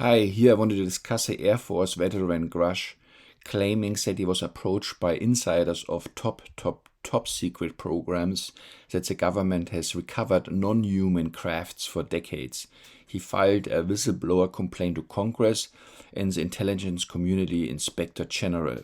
Hi, here I wanted to discuss the Air Force veteran Grusch claiming that he was approached by insiders of top secret programs that the government has recovered non-human crafts for decades. He filed a whistleblower complaint to Congress and the intelligence community inspector general.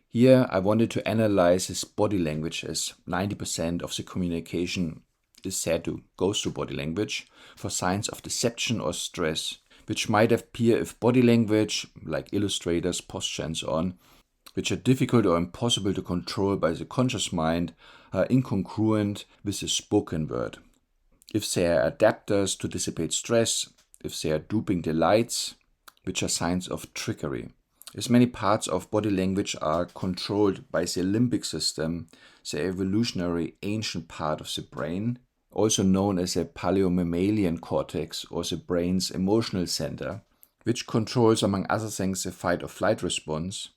Here I wanted to analyze his body language, as 90% of the communication is said to go through body language, for signs of deception or stress, which might appear if body language, like illustrators, posture and so on, which are difficult or impossible to control by the conscious mind, are incongruent with the spoken word. If they are adapters to dissipate stress, if they are duping delights, which are signs of trickery. As many parts of body language are controlled by the limbic system, the evolutionary ancient part of the brain, also known as the paleomammalian cortex or the brain's emotional center, which controls, among other things, the fight or flight response.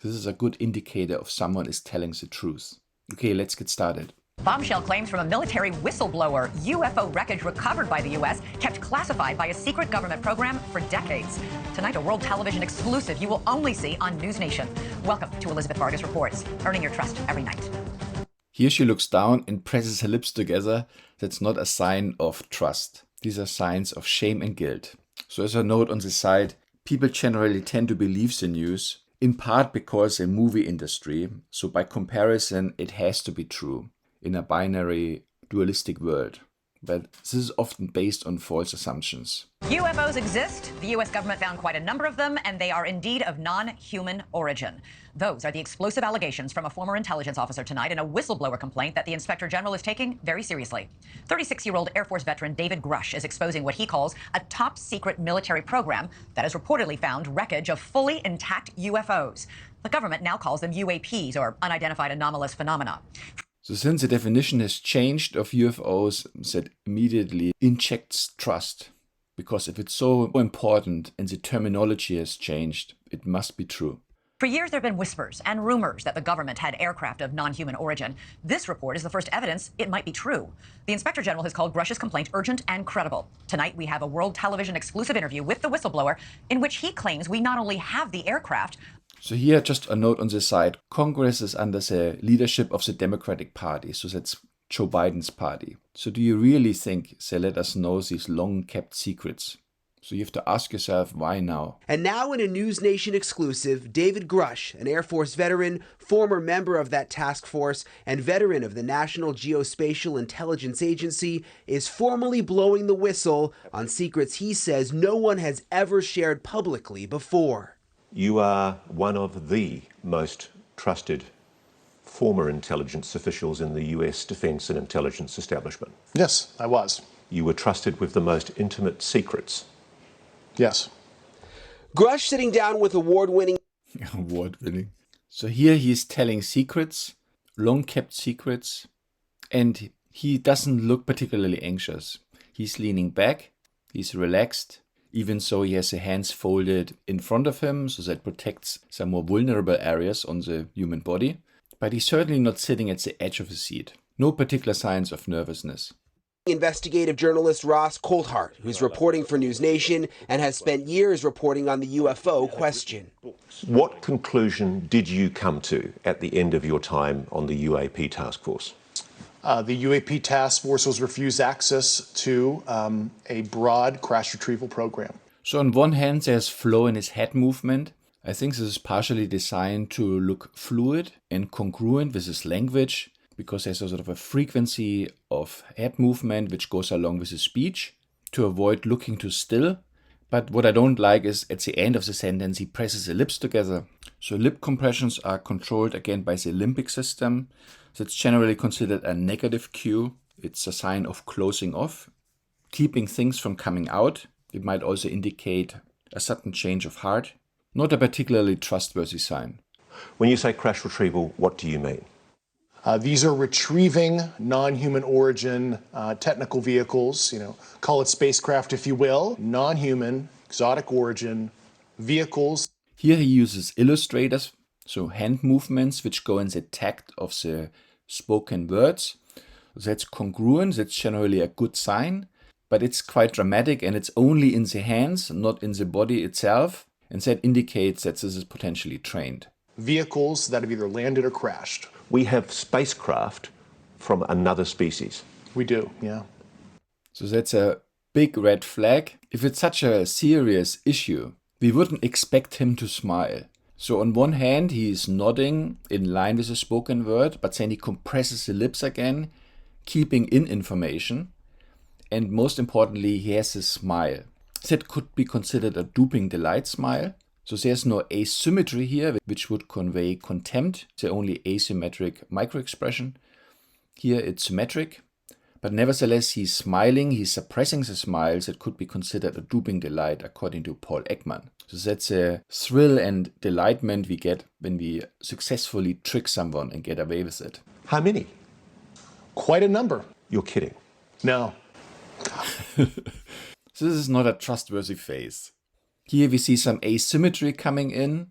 This is a good indicator if someone is telling the truth. Okay, let's get started. Bombshell claims from a military whistleblower. UFO wreckage recovered by the U.S. kept classified by a secret government program for decades. Tonight, a world television exclusive you will only see on News Nation. Welcome to Elizabeth Vargas Reports, earning your trust every night. Here she looks down and presses her lips together. That's not a sign of trust. These are signs of shame and guilt. So as a note on the side, people generally tend to believe the news, in part because the movie industry, so by comparison, it has to be true in a binary, dualistic world. But this is often based on false assumptions. UFOs exist. The U.S. government found quite a number of them, and they are indeed of non-human origin. Those are the explosive allegations from a former intelligence officer tonight in a whistleblower complaint that the inspector general is taking very seriously. 36-year-old Air Force veteran David Grusch is exposing what he calls a top secret military program that has reportedly found wreckage of fully intact UFOs. The government now calls them UAPs, or unidentified anomalous phenomena. So since the definition has changed of UFOs, that immediately injects trust. Because if it's so important and the terminology has changed, it must be true. For years, there have been whispers and rumors that the government had aircraft of non-human origin. This report is the first evidence it might be true. The Inspector General has called Grusch's complaint urgent and credible. Tonight, we have a world television exclusive interview with the whistleblower in which he claims we not only have the aircraft. So here, just a note on the side. Congress is under the leadership of the Democratic Party, so that's Joe Biden's party. So do you really think they let us know these long-kept secrets? So you have to ask yourself, why now? And now in a News Nation exclusive, David Grusch, an Air Force veteran, former member of that task force, and veteran of the National Geospatial Intelligence Agency, is formally blowing the whistle on secrets he says no one has ever shared publicly before. You are one of the most trusted former intelligence officials in the US defense and intelligence establishment. Yes, I was. You were trusted with the most intimate secrets. Yes. Grusch sitting down with award-winning. So here he is telling secrets, long-kept secrets, and he doesn't look particularly anxious. He's leaning back, he's relaxed, even so he has the hands folded in front of him, so that protects some more vulnerable areas on the human body. But he's certainly not sitting at the edge of his seat. No particular signs of nervousness. Investigative journalist Ross Coulthart, who's reporting for News Nation and has spent years reporting on the UFO question. What conclusion did you come to at the end of your time on the UAP task force? The UAP task force was refused access to a broad crash retrieval program. So on one hand, there's flow in his head movement. I think this is partially designed to look fluid and congruent with his language, because there's a sort of a frequency of head movement which goes along with his speech to avoid looking too still. But what I don't like is at the end of the sentence, he presses the lips together. So lip compressions are controlled again by the limbic system. That's generally considered a negative cue. It's a sign of closing off, keeping things from coming out. It might also indicate a sudden change of heart. Not a particularly trustworthy sign. When you say crash retrieval, what do you mean? These are retrieving non-human origin technical vehicles, call it spacecraft if you will, non-human, exotic origin vehicles. Here he uses illustrators, so hand movements which go in the tact of the spoken words. That's congruent, that's generally a good sign. but it's quite dramatic and it's only in the hands, not in the body itself. And that indicates that this is potentially trained. Vehicles that have either landed or crashed. We have spacecraft from another species. We do, yeah. So that's a big red flag. If it's such a serious issue, we wouldn't expect him to smile. So on one hand, he's nodding in line with the spoken word, but then he compresses the lips again, keeping in information. And most importantly, he has a smile. That could be considered a duping delight smile. So there's no asymmetry here, which would convey contempt. It's the only asymmetric microexpression. Here it's symmetric. But nevertheless, he's smiling, he's suppressing the smiles. That could be considered a duping delight, according to Paul Ekman. So that's a thrill and delightment we get when we successfully trick someone and get away with it. How many? Quite a number. You're kidding. No. This is not a trustworthy face. Here we see some asymmetry coming in.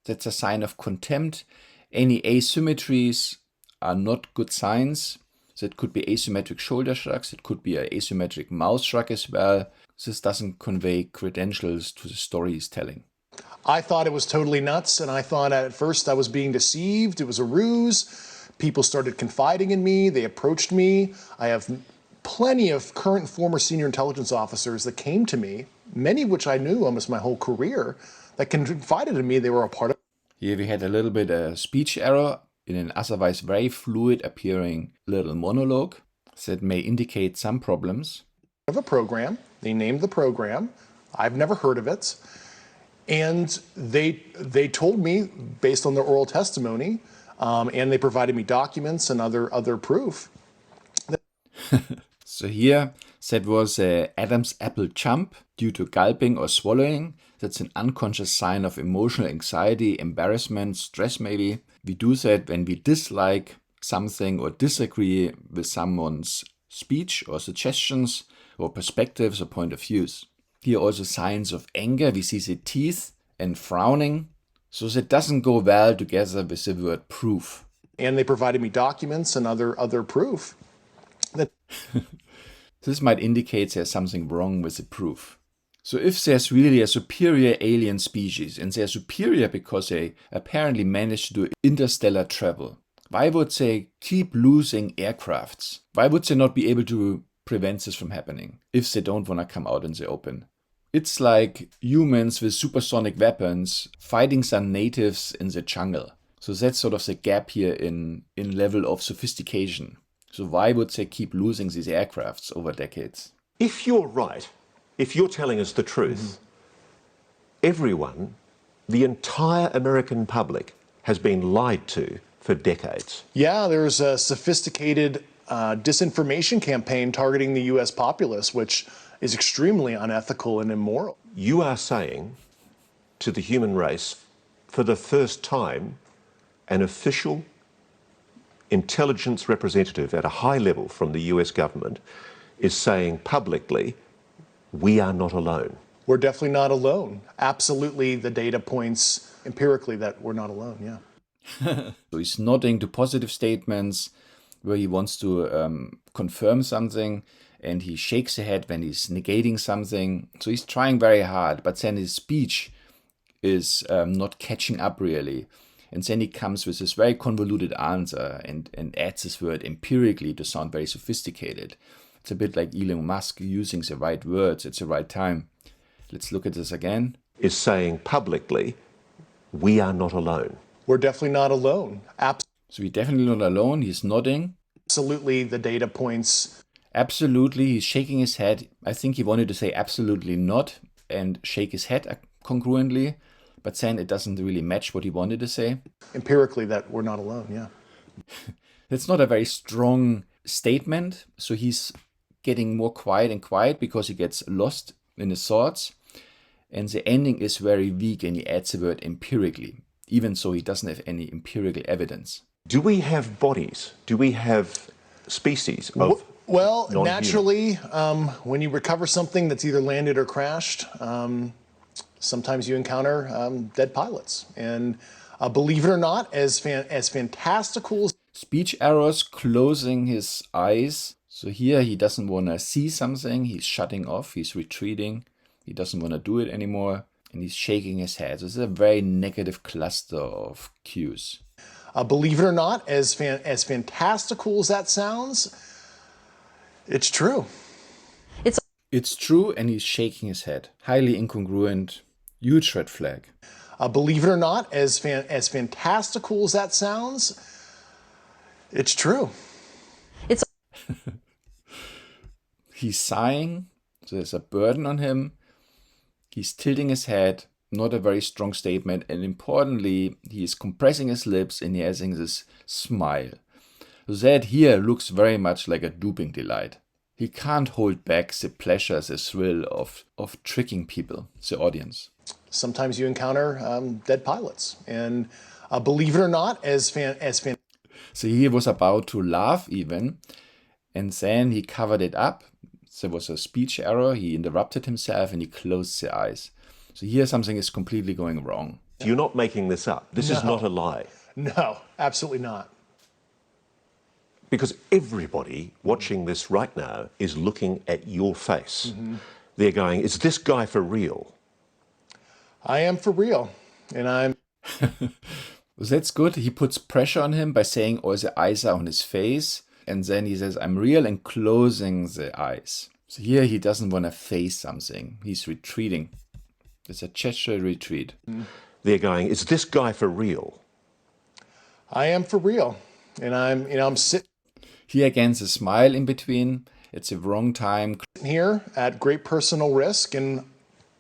That's a sign of contempt. Any asymmetries are not good signs. That could be asymmetric shoulder shrugs. It could be an asymmetric mouth shrug as well. This doesn't convey credentials to the story he's telling. I thought it was totally nuts, and I thought at first I was being deceived. It was a ruse. People started confiding in me. They approached me. I have plenty of current and former senior intelligence officers that came to me, many of which I knew almost my whole career, that confided in me they were a part of. Here we had a little bit of speech error in an otherwise very fluid appearing little monologue that may indicate some problems. Of a program. They named the program. I've never heard of it. And they told me, based on their oral testimony, and they provided me documents and other proof. So here, that was Adam's apple chump due to gulping or swallowing. That's an unconscious sign of emotional anxiety, embarrassment, stress maybe. We do that when we dislike something or disagree with someone's speech or suggestions or perspectives or point of views. Here also signs of anger. We see the teeth and frowning. So that doesn't go well together with the word proof. And they provided me documents and other proof. This might indicate there's something wrong with the proof. So if there's really a superior alien species, and they're superior because they apparently managed to do interstellar travel, why would they keep losing aircrafts? Why would they not be able to prevent this from happening if they don't want to come out in the open? It's like humans with supersonic weapons fighting some natives in the jungle. So that's sort of the gap here in level of sophistication. So why would they keep losing these aircrafts over decades? If you're right, if you're telling us the truth, everyone, the entire American public, has been lied to for decades. Yeah, there's a sophisticated disinformation campaign targeting the U.S. populace, which is extremely unethical and immoral. You are saying to the human race, for the first time, an official intelligence representative at a high level from the US government is saying publicly, we are not alone. We're definitely not alone. Absolutely, the data points empirically that we're not alone, yeah. So he's nodding to positive statements where he wants to confirm something, and he shakes the head when he's negating something. So he's trying very hard, but then his speech is not catching up really. And then he comes with this very convoluted answer and adds this word empirically to sound very sophisticated. It's a bit like Elon Musk using the right words at the right time. Let's look at this again. Is saying publicly, we are not alone. We're definitely not alone. So we're definitely not alone. He's nodding. Absolutely, the data points. Absolutely, he's shaking his head. I think he wanted to say absolutely not and shake his head congruently. But then it doesn't really match what he wanted to say. Empirically, that we're not alone, yeah. That's not a very strong statement. So he's getting more quiet and quiet because he gets lost in his thoughts. And the ending is very weak and he adds the word empirically, even so he doesn't have any empirical evidence. Do we have bodies? Do we have species of Well, non-human? naturally, when you recover something that's either landed or crashed, sometimes you encounter dead pilots. And believe it or not, as fantastical as Speech errors, closing his eyes. So here he doesn't want to see something, he's shutting off, he's retreating, he doesn't want to do it anymore, and he's shaking his head. So it's a very negative cluster of cues. Believe it or not, as fantastical as that sounds, it's true. It's true, and he's shaking his head. Highly incongruent, huge red flag. Believe it or not, as fantastical as that sounds, it's true. He's sighing, so there's a burden on him. He's tilting his head, not a very strong statement. And importantly, he is compressing his lips and he has this smile. So that here looks very much like a duping delight. He can't hold back the pleasure, the thrill of tricking people, the audience. Sometimes you encounter dead pilots. And believe it or not, So he was about to laugh even, and then he covered it up. There was a speech error, he interrupted himself and he closed the eyes. So here something is completely going wrong. You're not making this up. This is not a lie. No, absolutely not. Because everybody watching this right now is looking at your face. They're going, is this guy for real? I am for real. And I'm... That's good. He puts pressure on him by saying all the eyes are on his face. And then he says, I'm real, and closing the eyes. So here he doesn't want to face something. He's retreating. It's a gesture retreat. They're going, is this guy for real? I am for real. And I'm sitting Here again, the smile in between. It's the wrong time. here at great personal risk and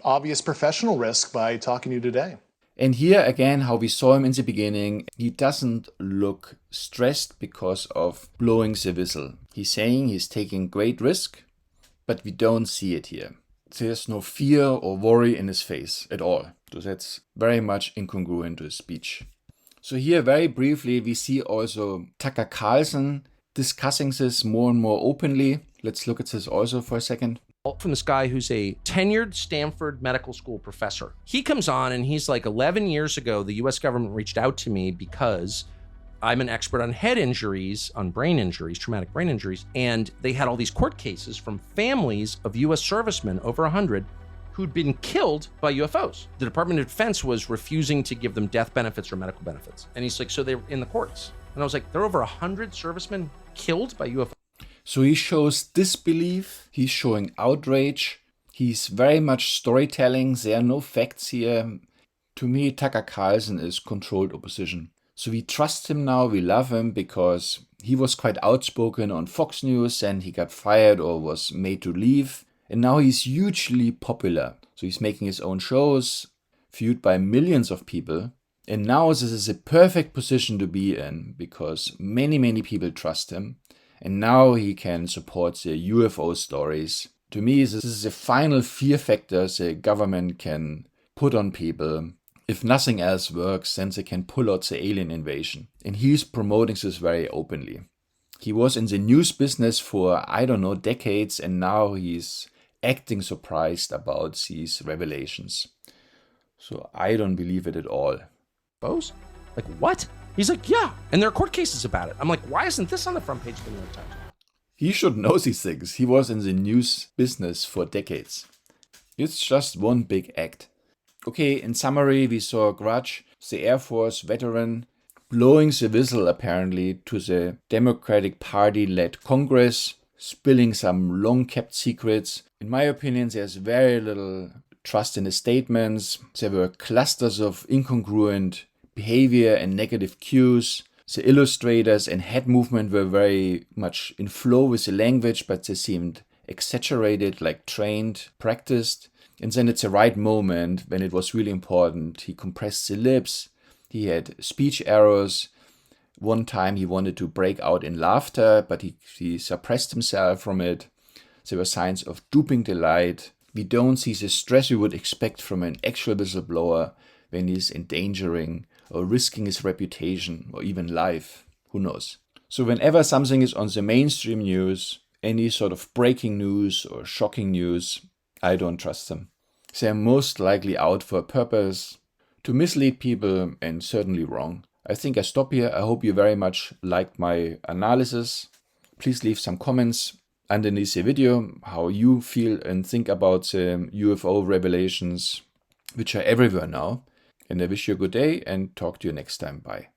obvious professional risk by talking to you today. And here again, how we saw him in the beginning, he doesn't look stressed because of blowing the whistle. He's saying he's taking great risk, but we don't see it here. There's no fear or worry in his face at all. So that's very much incongruent to his speech. So here, very briefly, we see also Tucker Carlson discussing this more and more openly. Let's look at this also for a second. From this guy who's a tenured Stanford medical school professor. He comes on and he's like, 11 years ago, the US government reached out to me because I'm an expert on head injuries, on brain injuries, traumatic brain injuries. And they had all these court cases from families of US servicemen, over 100, who'd been killed by UFOs. The Department of Defense was refusing to give them death benefits or medical benefits. And he's like, so they're in the courts. And I was like, there are over 100 servicemen killed by UFOs. So he shows disbelief, he's showing outrage, he's very much storytelling, there are no facts here. To me, Tucker Carlson is controlled opposition. So we trust him now, we love him, because he was quite outspoken on Fox News and he got fired or was made to leave. And now he's hugely popular. So he's making his own shows, viewed by millions of people. And now this is a perfect position to be in, because many people trust him. And now he can support the UFO stories. To me, this is the final fear factor the government can put on people. If nothing else works, then they can pull out the alien invasion. And he's promoting this very openly. He was in the news business for, I don't know, decades, and now he's acting surprised about these revelations. So I don't believe it at all. UFOs? Like, what? He's like, yeah. And there are court cases about it. I'm like, why isn't this on the front page of the New York Times? He should know these things. He was in the news business for decades. It's just one big act. Okay, in summary, we saw Grusch, the Air Force veteran, blowing the whistle apparently to the Democratic Party-led Congress, spilling some long-kept secrets. In my opinion, there's very little trust in his statements. There were clusters of incongruent behavior and negative cues. The illustrators and head movement were very much in flow with the language, but they seemed exaggerated, like trained, practiced. And then at the right moment, when it was really important, he compressed the lips. He had speech errors. One time he wanted to break out in laughter, but he suppressed himself from it. There were signs of duping delight. We don't see the stress we would expect from an actual whistleblower when he's endangering or risking his reputation or even life. Who knows? So whenever something is on the mainstream news, any sort of breaking news or shocking news, I don't trust them. They're most likely out for a purpose, to mislead people, and certainly wrong. I think I stop here. I hope you very much liked my analysis. Please leave some comments underneath the video how you feel and think about the UFO revelations, which are everywhere now. And I wish you a good day and talk to you next time. Bye.